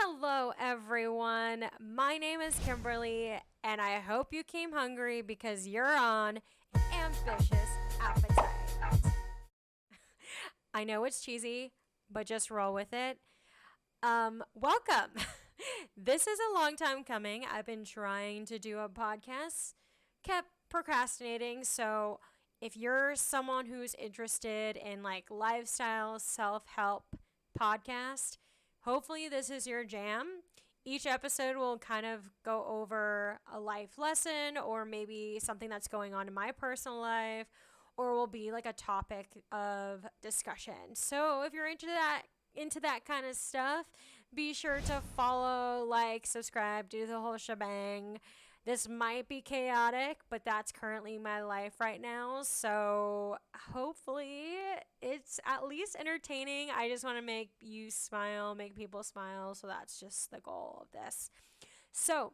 Hello, everyone. My name is Kimberly, and I hope you came hungry because you're on ambitious appetite. I know it's cheesy, but just roll with it. Welcome. This is a long time coming. I've been trying to do a podcast, kept procrastinating. So, if you're someone who's interested in like lifestyle, self help podcast, hopefully this is your jam. Each episode will kind of go over a life lesson or maybe something that's going on in my personal life or will be like a topic of discussion. So, if you're into that kind of stuff, be sure to follow, like, subscribe, do the whole shebang. This might be chaotic, but that's currently my life right now. So hopefully it's at least entertaining. I just want to make you smile, make people smile. So that's just the goal of this. So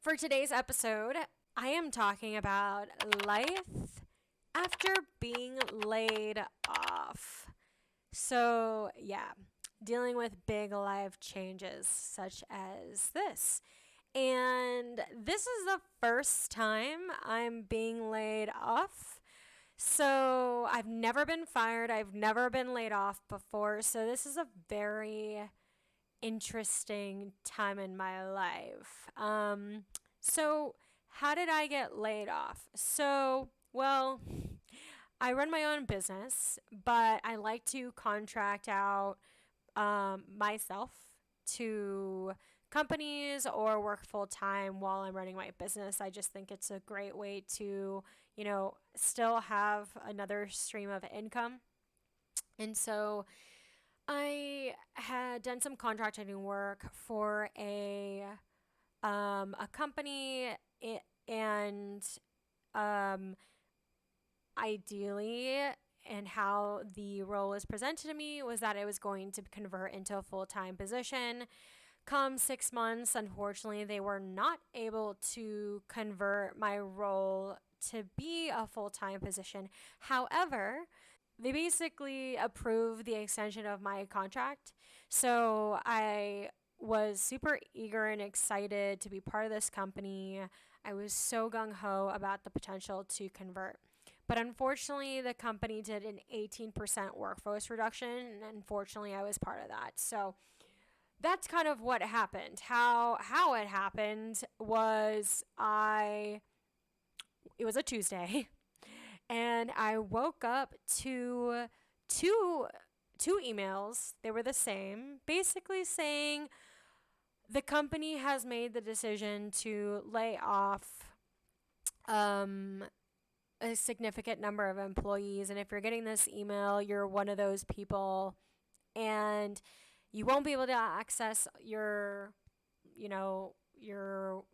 for today's episode, I am talking about life after being laid off. So, yeah, dealing with big life changes such as this. And this is the first time I'm being laid off. So, I've never been fired, I've never been laid off before. So, this is a very interesting time in my life. So, how did I get laid off? Well, I run my own business, but I like to contract out myself to companies or work full time while I'm running my business. I just think it's a great way to, still have another stream of income. And so I had done some contracting work for a company, and um, ideally, and how the role was presented to me was that it was going to convert into a full-time position. Come 6 months, unfortunately, they were not able to convert my role to be a full-time position. However, they basically approved the extension of my contract. So I was super eager and excited to be part of this company. I was so gung-ho about the potential to convert. But unfortunately, the company did an 18% workforce reduction, and unfortunately, I was part of that. So that's kind of what happened. How it happened was it was a Tuesday, and I woke up to two emails. They were the same, basically saying the company has made the decision to lay off a significant number of employees. And if you're getting this email, you're one of those people, and you won't be able to access your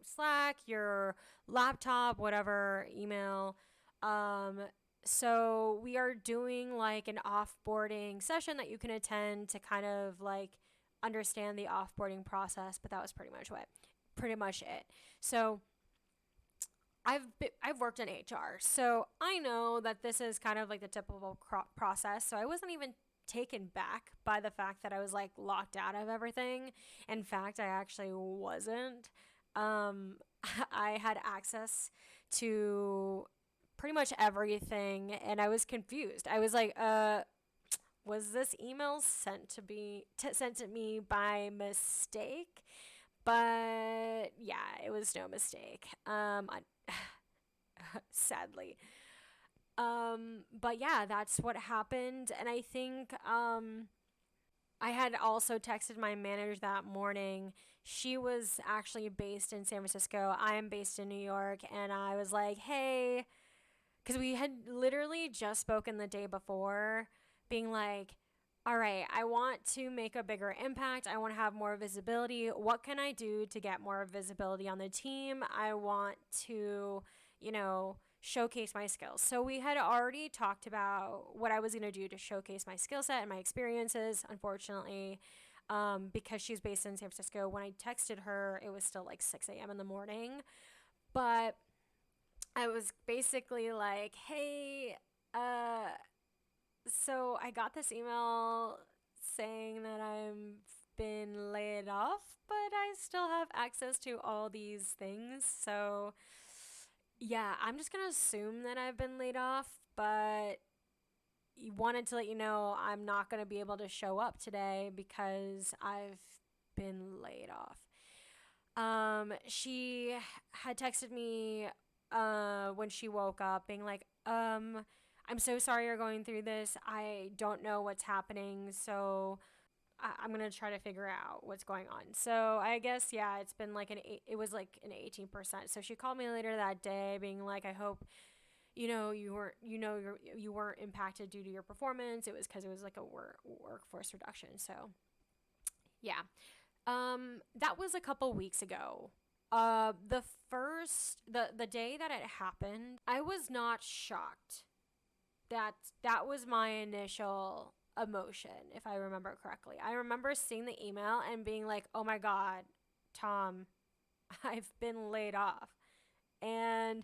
Slack, your laptop, whatever email. So we are doing like an offboarding session that you can attend to kind of like understand the offboarding process. But that was pretty much it. So I've worked in HR, so I know that this is kind of like the typical process. So I wasn't even taken back by the fact that I was like locked out of everything. In fact, I actually wasn't. I had access to pretty much everything, and I was confused. I was like, was this email sent to me by mistake? But yeah, it was no mistake. Sadly. But yeah, that's what happened. And I think I had also texted my manager that morning. She was actually based in San Francisco. I am based in New York. And I was like, hey, because we had literally just spoken the day before, being like, all right, I want to make a bigger impact. I want to have more visibility. What can I do to get more visibility on the team? I want to, showcase my skills. So we had already talked about what I was going to do to showcase my skill set and my experiences. Unfortunately, because she's based in San Francisco, when I texted her, it was still like 6 a.m. in the morning. But I was basically like, hey, so I got this email saying that I'm been laid off, but I still have access to all these things. So, yeah, I'm just going to assume that I've been laid off, but wanted to let you know I'm not going to be able to show up today because I've been laid off. She had texted me when she woke up being like, I'm so sorry you're going through this. I don't know what's happening, so I'm gonna try to figure out what's going on. So I guess yeah, it's been like it was like an 18%. So she called me later that day, being like, I hope you weren't impacted due to your performance. It was because it was like a workforce reduction. So yeah, that was a couple weeks ago. The day that it happened, I was not shocked. That that was my initial emotion, if I remember correctly. I remember seeing the email and being like, "Oh my god, Tom, I've been laid off." And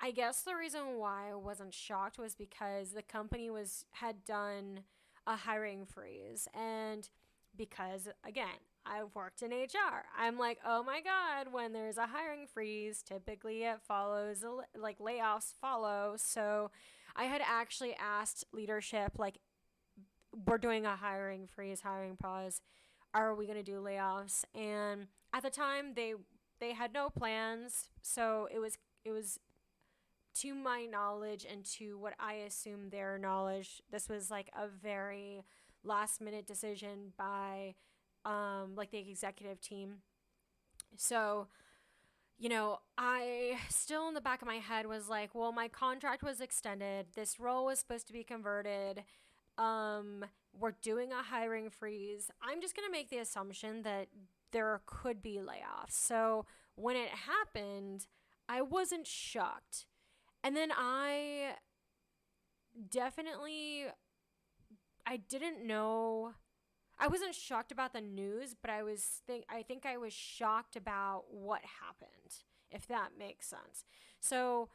I guess the reason why I wasn't shocked was because the company had done a hiring freeze, and because again, I've worked in HR. I'm like, "Oh my god, when there's a hiring freeze, typically it follows like layoffs follow." So, I had actually asked leadership like, "We're doing a hiring freeze, hiring pause. Are we going to do layoffs?" And at the time they had no plans, so it was to my knowledge and to what I assume their knowledge, this was like a very last minute decision by like the executive team. So, I still in the back of my head was like, well, my contract was extended. This role was supposed to be converted. Um, we're doing a hiring freeze. I'm just going to make the assumption that there could be layoffs. So when it happened, I wasn't shocked. And then definitely, I didn't know. I wasn't shocked about the news, but I think I was shocked about what happened, if that makes sense. So,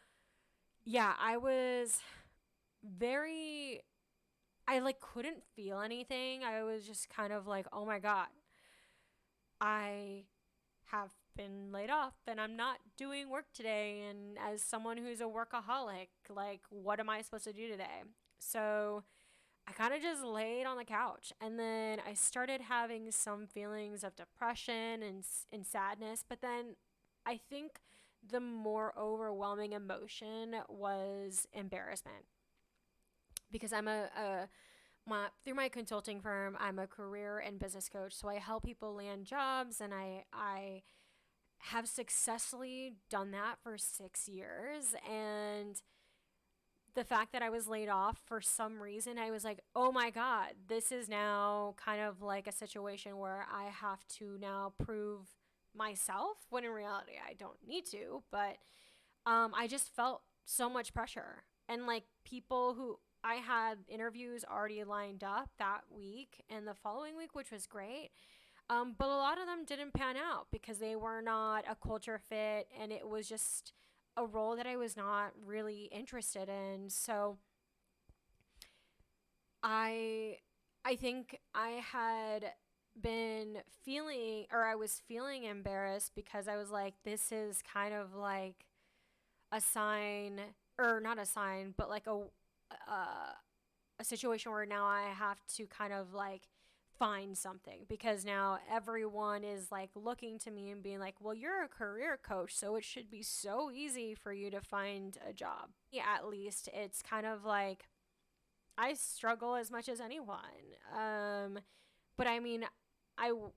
yeah, I was very I like couldn't feel anything. I was just kind of like, "Oh my god. I have been laid off and I'm not doing work today, and as someone who's a workaholic, like what am I supposed to do today?" So, I kind of just laid on the couch, and then I started having some feelings of depression and sadness, but then I think the more overwhelming emotion was embarrassment, because through my consulting firm, I'm a career and business coach, so I help people land jobs, and I have successfully done that for 6 years. And the fact that I was laid off for some reason, I was like, oh my God, this is now kind of like a situation where I have to now prove myself, when in reality I don't need to. But I just felt so much pressure. And like people who I had interviews already lined up that week and the following week, which was great. But a lot of them didn't pan out because they were not a culture fit, and it was just a role that I was not really interested in. So I I think I had been feeling, or I was feeling embarrassed, because I was like, this is kind of like a sign, or not a sign, but like a situation where now I have to kind of like find something, because now everyone is like looking to me and being like, well, you're a career coach, so it should be so easy for you to find a job. Yeah, at least it's kind of like I struggle as much as anyone. But I mean,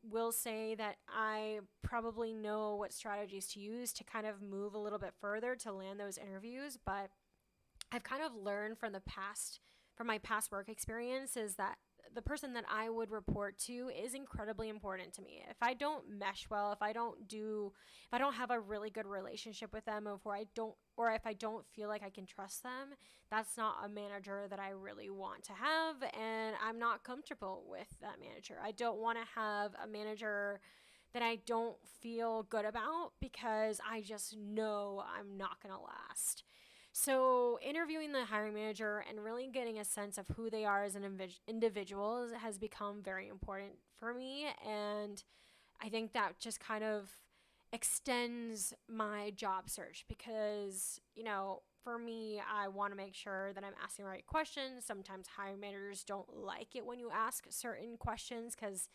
will say that I probably know what strategies to use to kind of move a little bit further to land those interviews. But I've kind of learned from my past work experiences, that the person that I would report to is incredibly important to me. If I don't mesh well, if I don't have a really good relationship with them, or if I don't feel like I can trust them, that's not a manager that I really want to have, and I'm not comfortable with that manager. I don't want to have a manager that I don't feel good about, because I just know I'm not going to last. So, interviewing the hiring manager and really getting a sense of who they are as an individual has become very important for me. And I think that just kind of extends my job search because, for me, I want to make sure that I'm asking the right questions. Sometimes hiring managers don't like it when you ask certain questions because,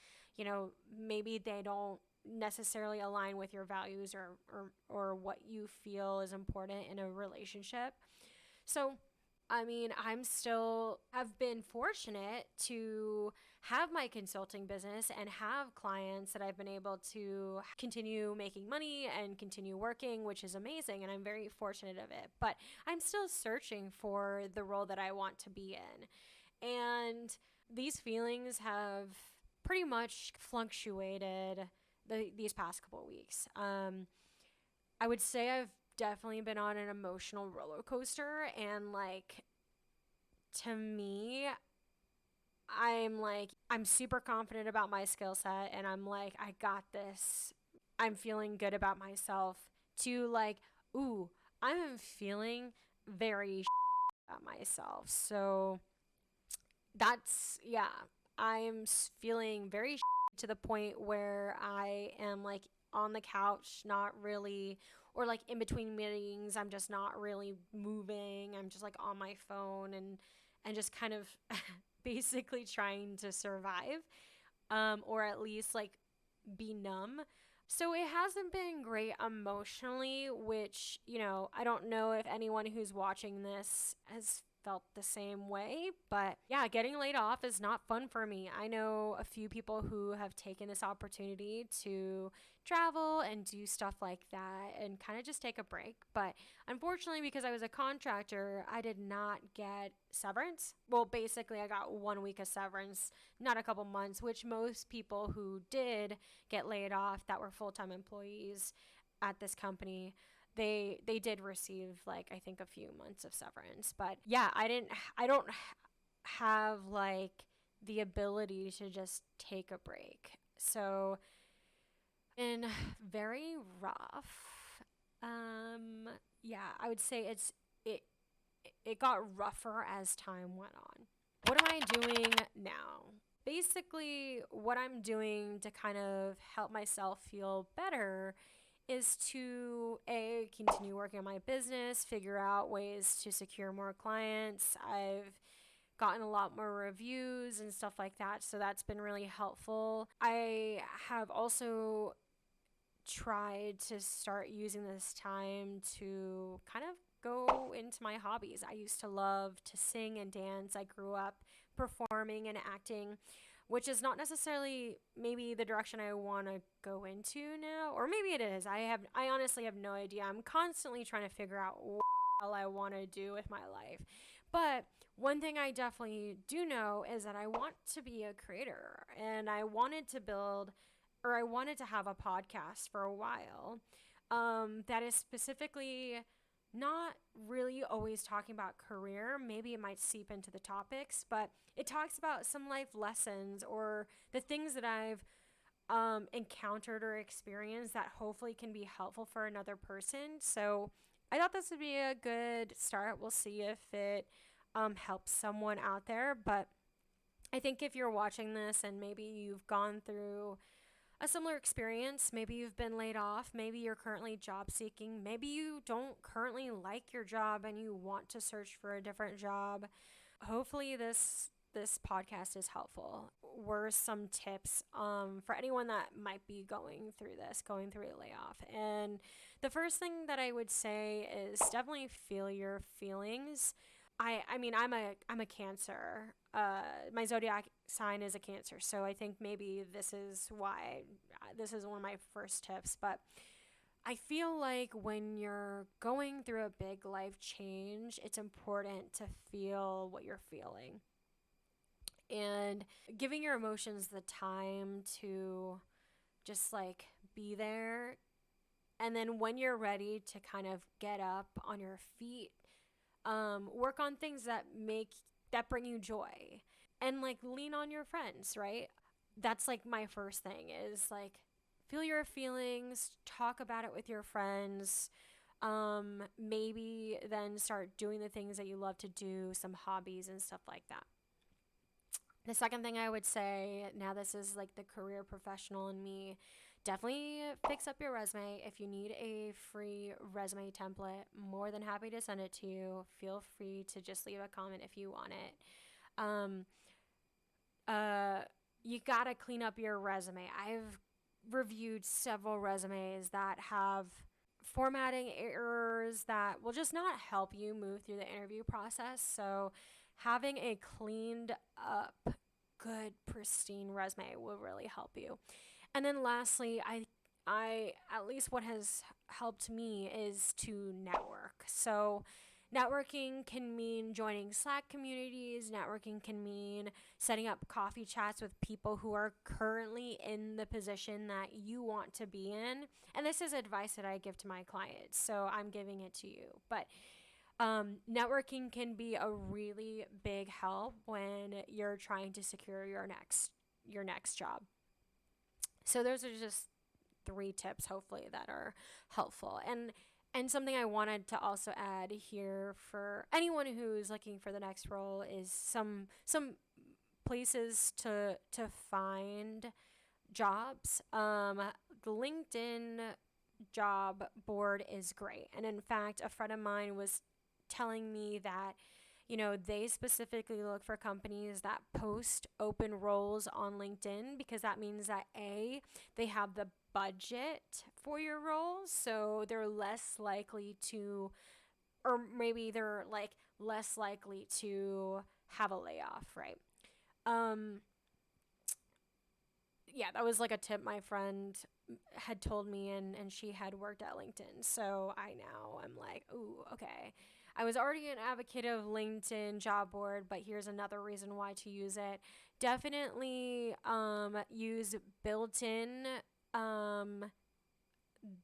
maybe they don't necessarily align with your values or what you feel is important in a relationship. So, I've been fortunate to have my consulting business and have clients that I've been able to continue making money and continue working, which is amazing. And I'm very fortunate of it. But I'm still searching for the role that I want to be in. And these feelings have pretty much fluctuated these past couple of weeks. I would say I've definitely been on an emotional roller coaster, and to me, I'm super confident about my skill set, and I'm like, I got this. I'm feeling good about myself. To ooh, I'm feeling very about myself. So yeah, I'm feeling very to the point where I am on the couch, not really, or in between meetings, I'm just not really moving. I'm just on my phone and just kind of basically trying to survive, or at least be numb. So it hasn't been great emotionally, which, I don't know if anyone who's watching this has felt the same way. But yeah, getting laid off is not fun for me. I know a few people who have taken this opportunity to travel and do stuff like that and kind of just take a break. But unfortunately, because I was a contractor, I did not get severance. Well, basically, I got 1 week of severance, not a couple months, which most people who did get laid off that were full-time employees at this company, they did receive I think a few months of severance. But yeah, I don't have the ability to just take a break. So been very rough. Yeah, I would say it got rougher as time went on. What am I doing now? Basically, what I'm doing to kind of help myself feel better is to continue working on my business, figure out ways to secure more clients. I've gotten a lot more reviews and stuff like that, so that's been really helpful. I have also tried to start using this time to kind of go into my hobbies. I used to love to sing and dance. I grew up performing and acting, which is not necessarily maybe the direction I want to go into now, or maybe it is. I honestly have no idea. I'm constantly trying to figure out what the hell I want to do with my life. But one thing I definitely do know is that I want to be a creator, and I wanted to have a podcast for a while, that is specifically not really always talking about career. Maybe it might seep into the topics, but it talks about some life lessons or the things that I've encountered or experienced that hopefully can be helpful for another person. So I thought this would be a good start. We'll see if it helps someone out there. But I think if you're watching this and maybe you've gone through a similar experience, maybe you've been laid off, maybe you're currently job seeking, maybe you don't currently like your job and you want to search for a different job, hopefully this podcast is helpful. Were some tips for anyone that might be going through a layoff. And the first thing that I would say is definitely feel your feelings. I'm a Cancer. My zodiac sign is a Cancer, so I think maybe this is why this is one of my first tips. But I feel like when you're going through a big life change, it's important to feel what you're feeling and giving your emotions the time to just be there. And then when you're ready to kind of get up on your feet, work on things that bring you joy, and lean on your friends, right? That's my first thing is feel your feelings, talk about it with your friends, Maybe then start doing the things that you love to do, some hobbies and stuff like that. The second thing I would say, now this is like the career professional in me, definitely fix up your resume. If you need a free resume template, more than happy to send it to you. Feel free to just leave a comment if you want it. Um, you gotta clean up your resume. I've reviewed several resumes that have formatting errors that will just not help you move through the interview process. So having a cleaned up, good, pristine resume will really help you. And then lastly, I at least what has helped me is to network. So networking can mean joining Slack communities. Networking can mean setting up coffee chats with people who are currently in the position that you want to be in. And this is advice that I give to my clients, so I'm giving it to you. But networking can be a really big help when you're trying to secure your next job. So those are just 3 tips, hopefully, that are helpful. And something I wanted to also add here for anyone who's looking for the next role is some places to find jobs. The LinkedIn job board is great. And in fact, a friend of mine was telling me that they specifically look for companies that post open roles on LinkedIn, because that means that they have the budget for your role, so they're less likely to, or maybe they're like less likely to have a layoff, right? Um, yeah, that was like a tip my friend had told me, and she had worked at LinkedIn. So I now am like, ooh, okay. I was already an advocate of LinkedIn job board, but here's another reason why to use it. Definitely use built-in.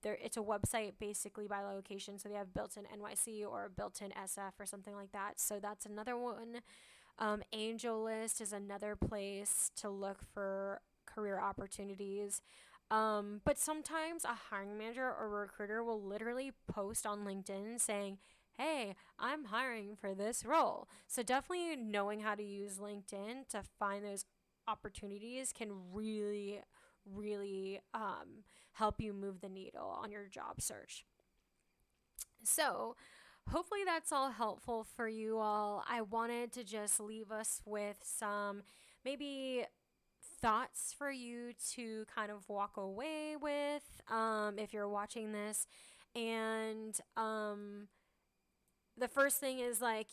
It's a website basically by location, so they have built-in NYC or built-in SF or something like that. So that's another one. AngelList is another place to look for career opportunities. But sometimes a hiring manager or recruiter will literally post on LinkedIn saying, hey, I'm hiring for this role. So definitely knowing how to use LinkedIn to find those opportunities can really, really help you move the needle on your job search. So hopefully that's all helpful for you all. I wanted to just leave us with some maybe thoughts for you to kind of walk away with if you're watching this. And the first thing is, like,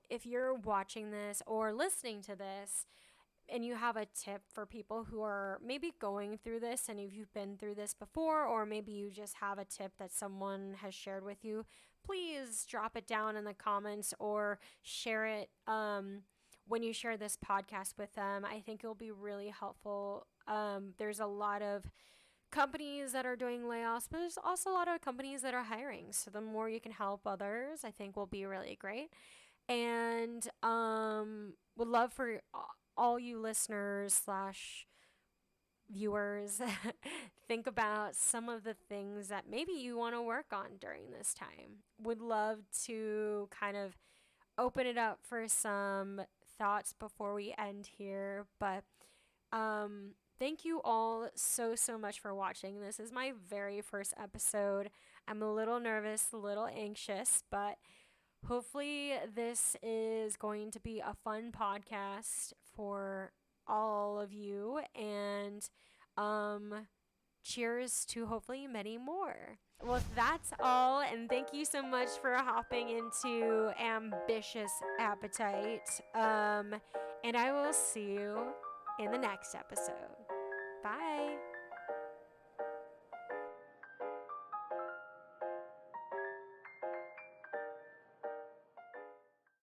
if you're watching this or listening to this and you have a tip for people who are maybe going through this, and if you've been through this before, or maybe you just have a tip that someone has shared with you, please drop it down in the comments or share it when you share this podcast with them. I think it'll be really helpful. There's a lot of companies that are doing layoffs, but there's also a lot of companies that are hiring. So the more you can help others, I think will be really great. And would love for all you listeners slash viewers think about some of the things that maybe you want to work on during this time. Would love to kind of open it up for some thoughts before we end here. But thank you all so much for watching. This is my very first episode. I'm a little nervous, a little anxious, but hopefully this is going to be a fun podcast for all of you, and cheers to hopefully many more. Well, that's all, and thank you so much for hopping into Ambitious Appetite. And I will see you in the next episode. Bye.